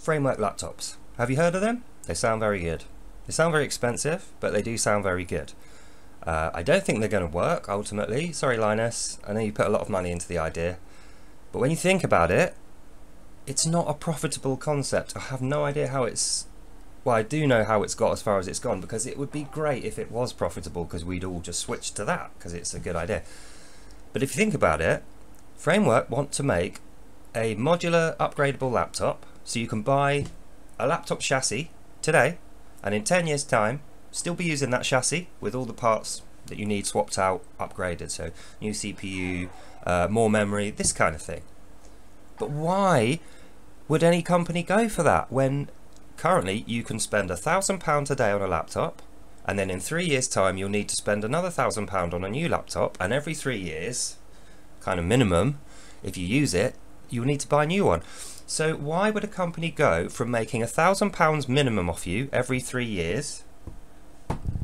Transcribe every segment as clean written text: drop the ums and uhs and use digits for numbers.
Framework laptops. Have you heard of them? They sound very good. They sound very expensive, but they do sound very good. I don't think they're going to work ultimately. Sorry, Linus. I know you put a lot of money into the idea. But when you think about it, it's not a profitable concept. I have no idea how it's... Well, I do know how it's got as far as it's gone, because it would be great if it was profitable, because we'd all just switch to that, because it's a good idea. But if you think about it, Framework want to make a modular upgradable laptop, so you can buy a laptop chassis today, and in 10 years time still be using that chassis with all the parts that you need swapped out, upgraded, so new CPU, more memory, this kind of thing. But why would any company go for that when currently you can spend £1,000 a day on a laptop, and then in 3 years time you'll need to spend another £1,000 on a new laptop, and every 3 years, kind of minimum, if you use it, you'll need to buy a new one. So why would a company go from making £1,000 minimum off you every 3 years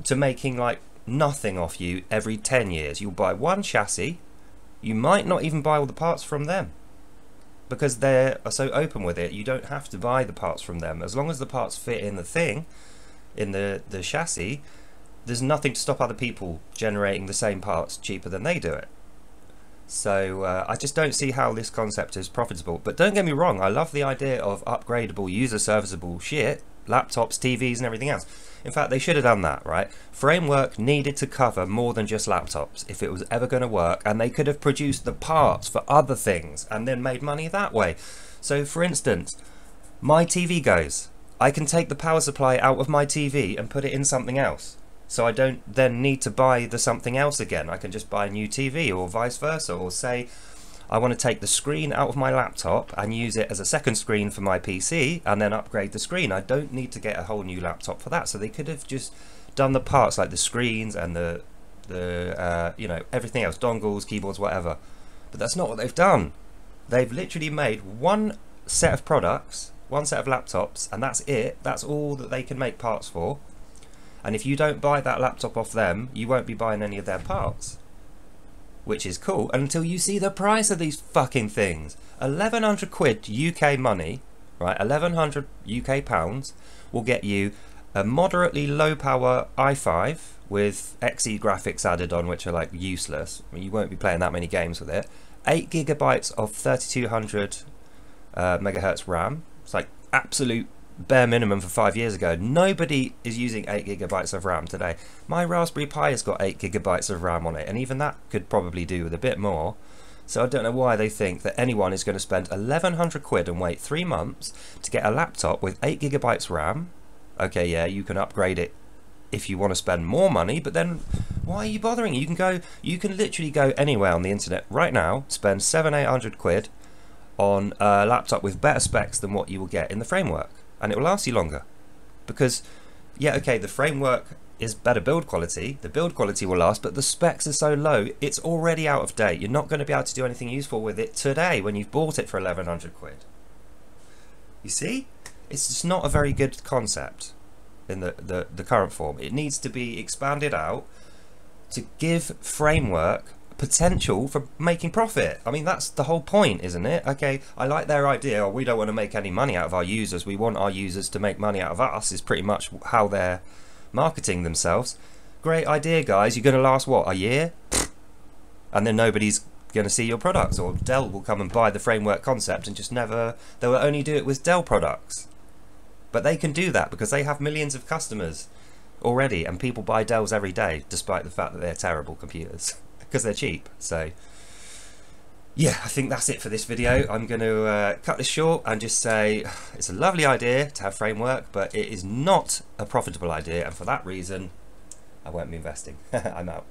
to making like nothing off you every 10 years? You'll buy one chassis, you might not even buy all the parts from them, because they are so open with it. You don't have to buy the parts from them. As long as the parts fit in the thing, in the chassis, there's nothing to stop other people generating the same parts cheaper than they do it. So I just don't see how this concept is profitable. But don't get me wrong, I love the idea of upgradable, user serviceable shit, laptops, TVs and everything else. In fact, they should have done that, right? Framework needed to cover more than just laptops if it was ever going to work, and they could have produced the parts for other things and then made money that way. So for instance, my TV goes. I can take the power supply out of my TV and put it in something else. So I don't then need to buy the something else again. I can just buy a new TV, or vice versa. Or say I want to take the screen out of my laptop and use it as a second screen for my PC and then upgrade the screen. I don't need to get a whole new laptop for that. So they could have just done the parts like the screens and the you know, everything else, dongles, keyboards, whatever. But that's not what they've done. They've literally made one set of products, one set of laptops, and that's it. That's all that they can make parts for. And if you don't buy that laptop off them, you won't be buying any of their parts, which is cool until you see the price of these fucking things. 1,100 quid UK money, right? 1,100 UK pounds will get you a moderately low power i5 with XE graphics added on, which are like useless. I mean, you won't be playing that many games with it. 8 gigabytes of 3200 megahertz RAM. It's like absolute bare minimum for 5 years ago. Nobody is using 8 gigabytes of RAM today. My Raspberry Pi has got 8 gigabytes of RAM on it, and even that could probably do with a bit more. So I don't know why they think that anyone is going to spend 1,100 quid and wait 3 months to get a laptop with 8 gigabytes RAM. Okay, yeah, you can upgrade it if you want to spend more money, but then why are you bothering? You can literally go anywhere on the internet right now, spend 700-800 quid on a laptop with better specs than what you will get in the Framework, and it will last you longer. Because yeah, okay, the Framework is better build quality, the build quality will last, but the specs are so low, it's already out of date. You're not going to be able to do anything useful with it today when you've bought it for 1,100 quid. You see? It's just not a very good concept in the current form. It needs to be expanded out to give Framework potential for making profit. I mean, that's the whole point, isn't it? Okay, I like their idea, we don't want to make any money out of our users, we want our users to make money out of us, is pretty much how they're marketing themselves. Great idea, guys. You're going to last, what, a year? And then nobody's going to see your products, or Dell will come and buy the Framework concept and just never, they will only do it with Dell products. But they can do that because they have millions of customers already, and people buy Dells every day, despite the fact that they're terrible computers, because they're cheap. So yeah, I think that's it for this video. I'm going to cut this short and just say it's a lovely idea to have Framework, but it is not a profitable idea, and for that reason I won't be investing. I'm out.